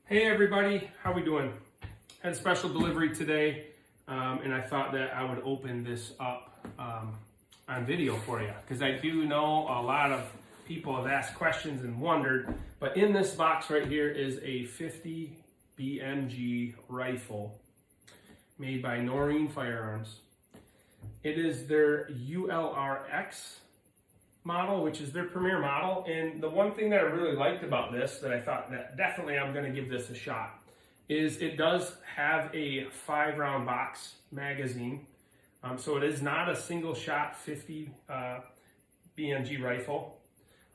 Hey everybody, how we doing? Had a special delivery today, and I thought that I would open this up on video for you, because I do know a lot of people have asked questions and wondered, but in this box right here is a 50 BMG rifle made by Noreen Firearms. It is their ULR-X model, which is their premier model. And the one thing that I really liked about this, that I thought that definitely I'm going to give this a shot, is it does have a 5-round box magazine. So it is not a single shot 50 BMG rifle.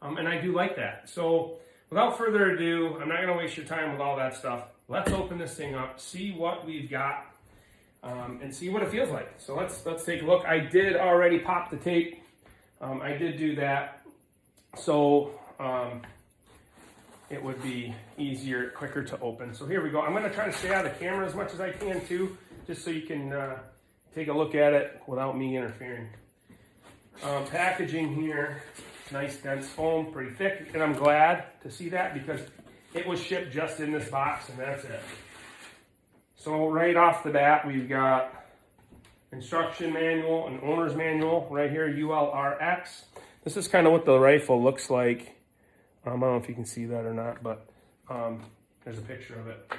And I do like that. So without further ado, I'm not going to waste your time with all that stuff. Let's open this thing up, see what we've got, and see what it feels like. So let's take a look. I did already pop the tape. I did do that, so it would be easier, quicker to open. So here we go. I'm going to try to stay out of the camera as much as I can too, just so you can take a look at it without me interfering. Packaging here, nice dense foam, pretty thick, and I'm glad to see that because it was shipped just in this box and that's it. So right off the bat, we've got instruction manual, an owner's manual right here, ULR-X. This is kind of what the rifle looks like. I don't know if you can see that or not, but there's a picture of it.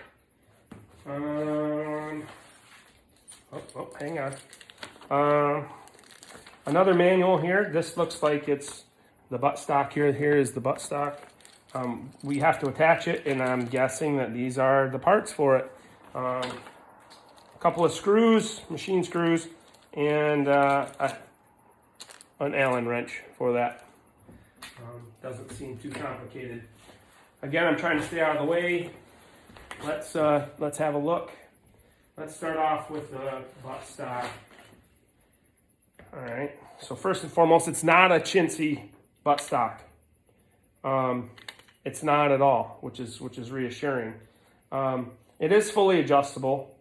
Hang on. Another manual here. This looks like it's the buttstock here. Here is the buttstock. We have to attach it, and I'm guessing that these are the parts for it. A couple of screws, machine screws, and an Allen wrench for that. Doesn't seem too complicated. Again, I'm trying to stay out of the way. Let's have a look. Let's start off with the buttstock. All right. So first and foremost, it's not a chintzy buttstock. It's not at all, which is reassuring. It is fully adjustable.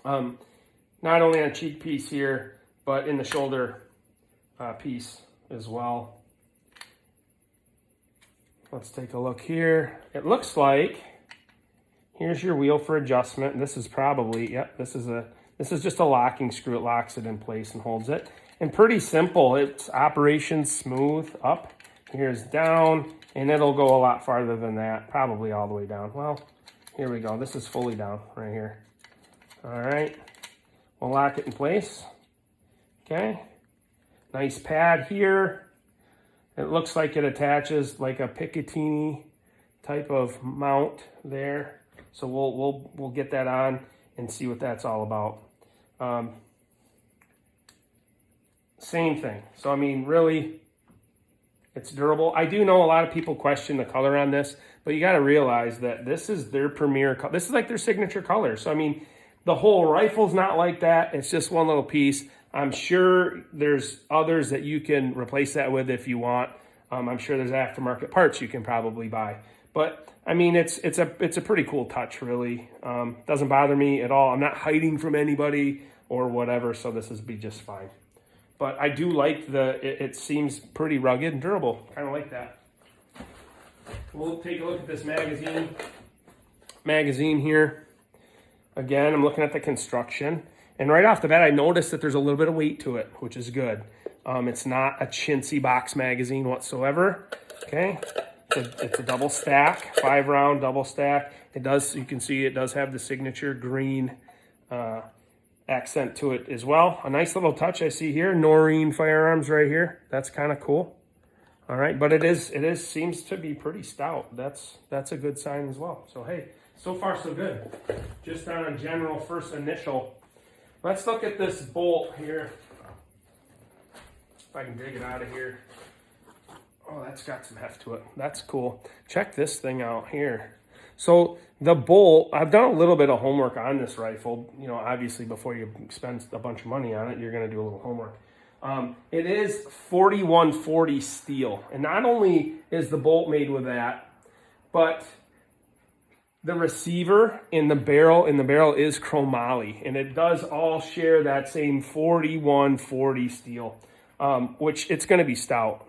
Not only on a cheek piece here, but in the shoulder piece as well. Let's take a look here. It looks like here's your wheel for adjustment. This is probably, yep, this is just a locking screw. It locks it in place and holds it. And pretty simple. It's operation smooth up. Here's down, and it'll go a lot farther than that, probably all the way down. Well, here we go. This is fully down right here. All right, we'll lock it in place. Okay, nice pad here. It looks like it attaches like a Picatinny type of mount there. So we'll get that on and see what that's all about. Same thing. So I mean, really, it's durable. I do know a lot of people question the color on this, but you got to realize that this is their premier color. This is like their signature color. So I mean, the whole rifle's not like that. It's just one little piece. I'm sure there's others that you can replace that with if you want. I'm sure there's aftermarket parts you can probably buy. But I mean, it's a pretty cool touch, really. Doesn't bother me at all. I'm not hiding from anybody or whatever, so this is be just fine. But I do like it seems pretty rugged and durable. Kind of like that. We'll take a look at this magazine here. Again, I'm looking at the construction, and right off the bat, I noticed that there's a little bit of weight to it, which is good. It's not a chintzy box magazine whatsoever. Okay, it's a double stack, 5-round double stack. It does, you can see, it does have the signature green accent to it as well. A nice little touch I see here, Noreen Firearms right here. That's kind of cool. All right, but it seems to be pretty stout. That's a good sign as well. So hey. So far, so good. Just on a general first initial. Let's look at this bolt here. If I can dig it out of here. Oh, that's got some heft to it. That's cool. Check this thing out here. So the bolt, I've done a little bit of homework on this rifle. You know, obviously before you spend a bunch of money on it, you're going to do a little homework. It is 4140 steel. And not only is the bolt made with that, but the receiver in the barrel is chromoly, and it does all share that same 4140 steel, which it's going to be stout.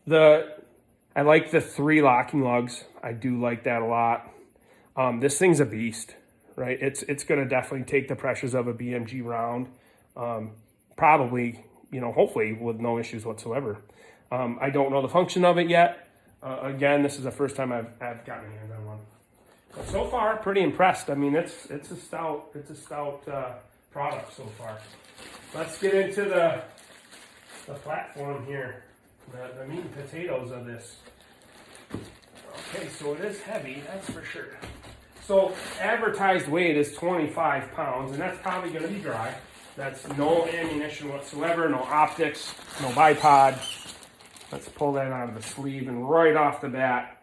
I like the 3 locking lugs. I do like that a lot. This thing's a beast, right? It's going to definitely take the pressures of a BMG round. Probably, hopefully with no issues whatsoever. I don't know the function of it yet. Again, this is the first time I've gotten my hands on one. But so far, pretty impressed. I mean, it's a stout product so far. Let's get into the platform here, the meat and potatoes of this. Okay, so it is heavy, that's for sure. So advertised weight is 25 pounds, and that's probably going to be dry. That's no ammunition whatsoever, no optics, no bipod. Let's pull that out of the sleeve, and right off the bat,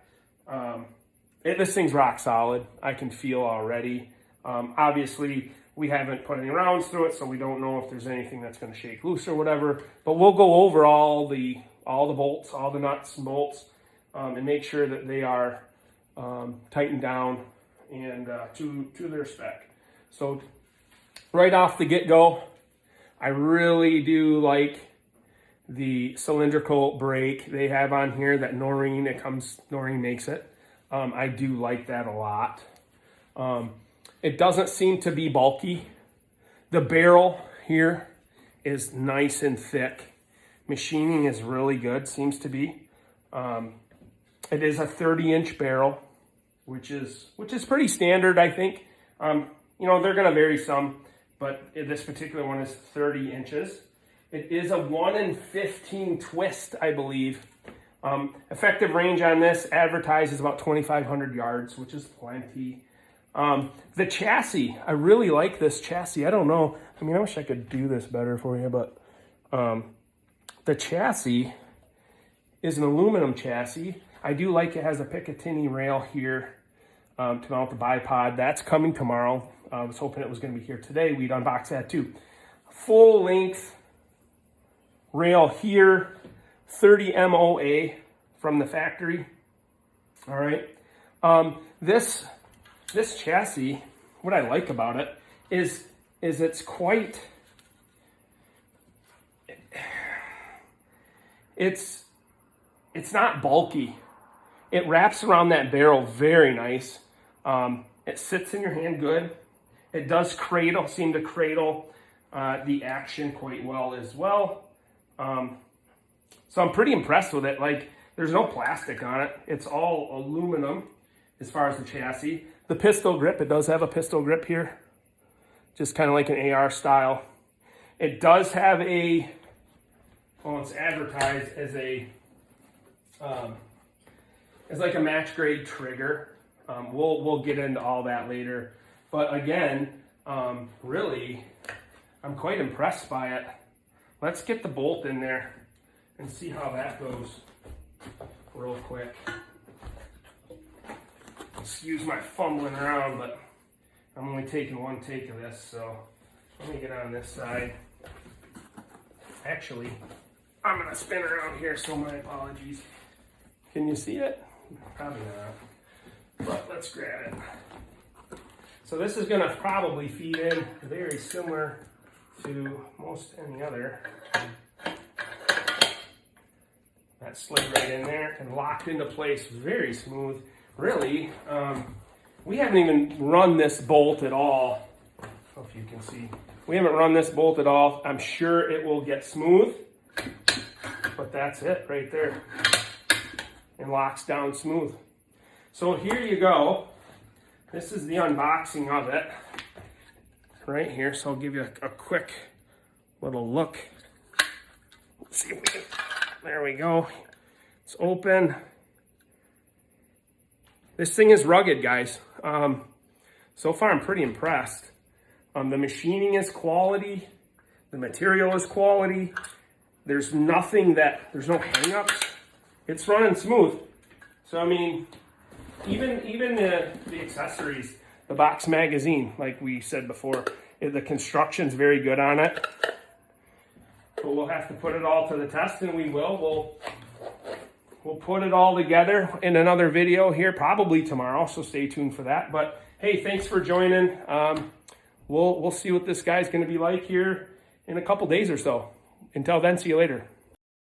this thing's rock solid. I can feel already. Obviously, we haven't put any rounds through it, so we don't know if there's anything that's going to shake loose or whatever. But we'll go over all the bolts, all the nuts and bolts, and make sure that they are tightened down and to their spec. So right off the get-go, I really do like the cylindrical brake they have on here that Noreen makes it. I do like that a lot. It doesn't seem to be bulky. The barrel here is nice and thick. Machining is really good, seems to be. It is a 30-inch barrel, which is pretty standard, I think. They're going to vary some, but this particular one is 30 inches. It is a 1 in 15 twist, I believe. Effective range on this advertised is about 2,500 yards, which is plenty. The chassis, I really like this chassis. I don't know. I mean, I wish I could do this better for you, but the chassis is an aluminum chassis. I do like it has a Picatinny rail here to mount the bipod. That's coming tomorrow. I was hoping it was going to be here today. We'd unbox that too. Full length rail here, 30 MOA from the factory. All right. This chassis, what I like about it is it's quite, it's not bulky. It wraps around that barrel very nice. It sits in your hand good. It does seem to cradle the action quite well as well. So I'm pretty impressed with it. Like, there's no plastic on it. It's all aluminum as far as the chassis. The pistol grip, it does have a pistol grip here, just kind of like an AR style. It does have it's advertised as like a match grade trigger. We'll get into all that later. But again, really, I'm quite impressed by it. Let's get the bolt in there and see how that goes real quick. Excuse my fumbling around, but I'm only taking one take of this, so let me get on this side. Actually, I'm gonna spin around here, so my apologies. Can you see it? Probably not, but let's grab it. So this is gonna probably feed in very similar to most any other. That slid right in there and locked into place, very smooth. Really, we haven't even run this bolt at all. I don't know if you can see. We haven't run this bolt at all. I'm sure it will get smooth, but that's it right there. And locks down smooth. So here you go. This is the unboxing of it right here. So I'll give you a quick little look. Let's see if we can, there we go. It's open. This thing is rugged, guys. So far, I'm pretty impressed. The machining is quality. The material is quality. There's no hang-ups. It's running smooth. So, I mean, even the accessories, the box magazine, like we said before, the construction's very good on it. But we'll have to put it all to the test, and we will. We'll put it all together in another video here, probably tomorrow, so stay tuned for that. But hey, thanks for joining. We'll see what this guy's going to be like here in a couple days or so. Until then, see you later.